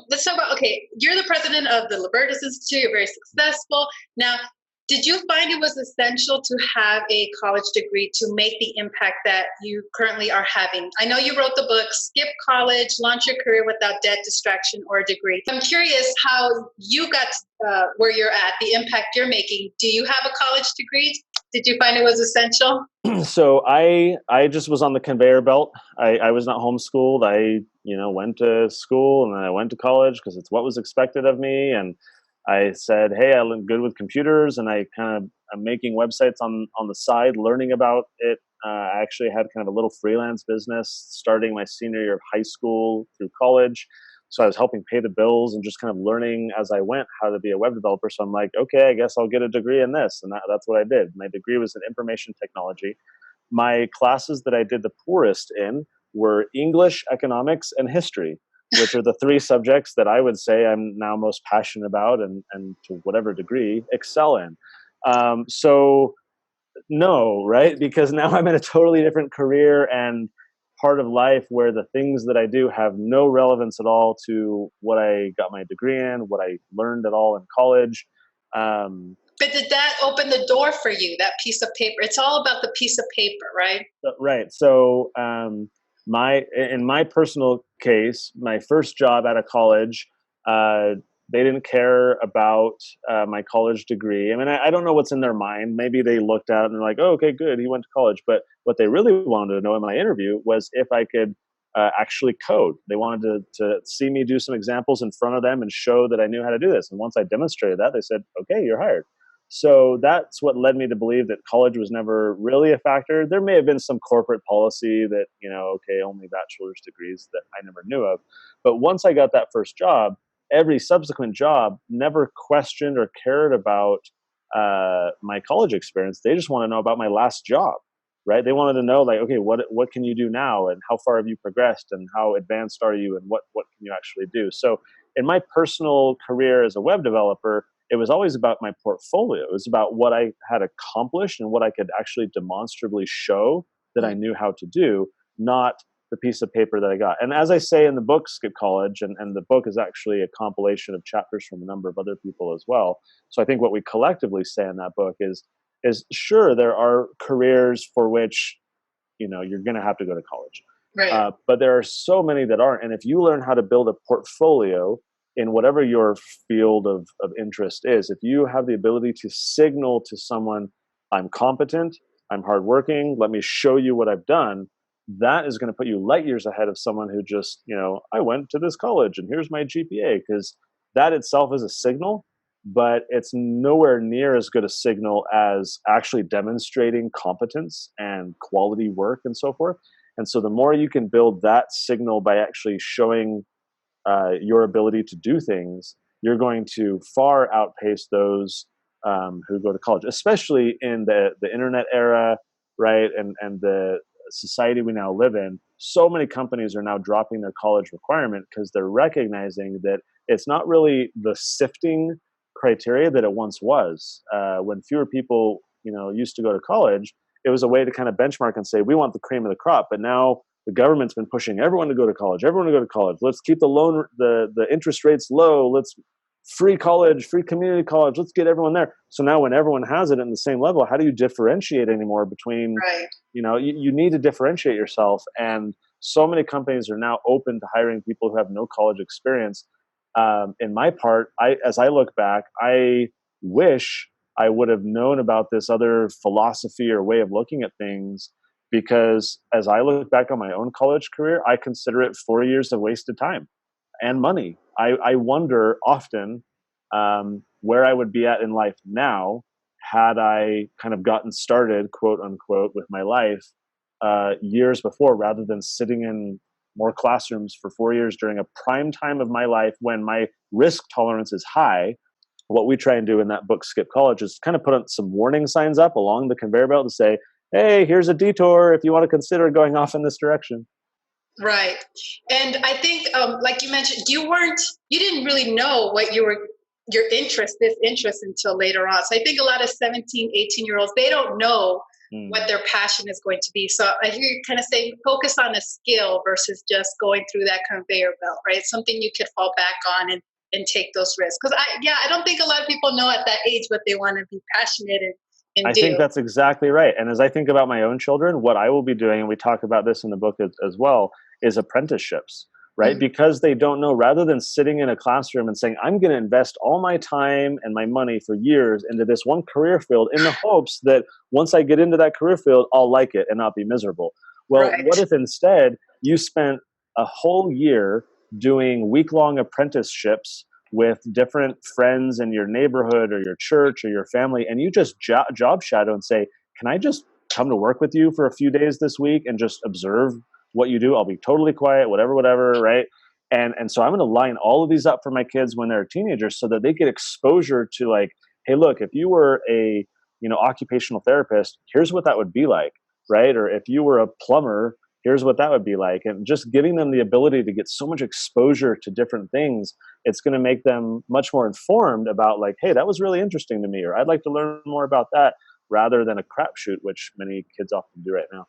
Let's talk about, okay, you're the president of the Libertas Institute, you're very successful. Now, did you find it was essential to have a college degree to make the impact that you currently are having? I know you wrote the book, Skip College, Launch Your Career Without Debt, Distraction, or a Degree. I'm curious how you got where you're at, the impact you're making. Do you have a college degree? Did you find it was essential? So I just was on the conveyor belt. I was not homeschooled. I went to school and then I went to college because it's what was expected of me. And I said, hey, I look good with computers, and I'm making websites on the side, learning about it. I actually had kind of a little freelance business starting my senior year of high school through college. So I was helping pay the bills and just kind of learning as I went how to be a web developer. So I'm like, okay, I guess I'll get a degree in this. And that's what I did. My degree was in information technology. My classes that I did the poorest in were English, economics, and history, which are the three subjects that I would say I'm now most passionate about and to whatever degree excel in. So no, right? Because now I'm in a totally different career and part of life where the things that I do have no relevance at all to what I got my degree in, what I learned at all in college. But did that open the door for you, that piece of paper? It's all about the piece of paper, right? Right. So in my personal case, my first job out of college, they didn't care about my college degree. I mean, I don't know what's in their mind. Maybe they looked at it and they're like, oh, okay, good, he went to college. But what they really wanted to know in my interview was if I could actually code. They wanted to see me do some examples in front of them and show that I knew how to do this. And once I demonstrated that, they said, okay, you're hired. So that's what led me to believe that college was never really a factor. There may have been some corporate policy that, okay, only bachelor's degrees that I never knew of. But once I got that first job, every subsequent job never questioned or cared about my college experience. They just want to know about my last job, right? They wanted to know, like, okay, what can you do now, and how far have you progressed, and how advanced are you, and what can you actually do? So in my personal career as a web developer, it was always about my portfolio. It was about what I had accomplished and what I could actually demonstrably show that I knew how to do, not the piece of paper that I got. And as I say in the book, Skip College, and the book is actually a compilation of chapters from a number of other people as well. So I think what we collectively say in that book is sure, there are careers for which, you're going to have to go to college. Right. But there are so many that aren't. And if you learn how to build a portfolio in whatever your field of interest is, if you have the ability to signal to someone, I'm competent, I'm hardworking, let me show you what I've done, that is going to put you light years ahead of someone who just, I went to this college and here's my GPA, because that itself is a signal, but it's nowhere near as good a signal as actually demonstrating competence and quality work and so forth. And so the more you can build that signal by actually showing your ability to do things, you're going to far outpace those who go to college, especially in the internet era, right? And the society we now live in. So many companies are now dropping their college requirement because they're recognizing that it's not really the sifting criteria that it once was. When fewer people, used to go to college, it was a way to kind of benchmark and say, we want the cream of the crop. But now the government's been pushing everyone to go to college, Let's keep the interest rates low. Let's free college, free community college. Let's get everyone there. So now when everyone has it in the same level, how do you differentiate anymore between, right. You need to differentiate yourself. And so many companies are now open to hiring people who have no college experience. In my part, as I look back, I wish I would have known about this other philosophy or way of looking at things, because as I look back on my own college career, I consider it 4 years of wasted time and money. I wonder often where I would be at in life now had I kind of gotten started, quote unquote, with my life years before, rather than sitting in more classrooms for 4 years during a prime time of my life when my risk tolerance is high. What we try and do in that book, Skip College, is kind of put on some warning signs up along the conveyor belt to say, hey, here's a detour if you want to consider going off in this direction. Right. And I think, like you mentioned, you didn't really know what this interest until later on. So I think a lot of 17, 18-year-olds, they don't know what Mm. their passion is going to be. So I hear you kind of saying focus on a skill versus just going through that conveyor belt, right? Something you could fall back on and take those risks. Because I don't think a lot of people know at that age what they want to be passionate and I think do. that's exactly right. And as I think about my own children, what I will be doing, and we talk about this in the book as well, is apprenticeships, right? Mhm. Because they don't know, rather than sitting in a classroom and saying, I'm going to invest all my time and my money for years into this one career field in the hopes that once I get into that career field, I'll like it and not be miserable. Well, Right. what if instead you spent a whole year doing week-long apprenticeships with different friends in your neighborhood or your church or your family, and you just job shadow and say, can I just come to work with you for a few days this week and just observe what you do? I'll be totally quiet, whatever, right? And so I'm going to line all of these up for my kids when they're teenagers so that they get exposure to, like, hey, look, if you were a occupational therapist, here's what that would be like, right? Or if you were a plumber, here's what that would be like. And just giving them the ability to get so much exposure to different things, it's going to make them much more informed about, like, hey, that was really interesting to me, or I'd like to learn more about that, rather than a crapshoot, which many kids often do right now.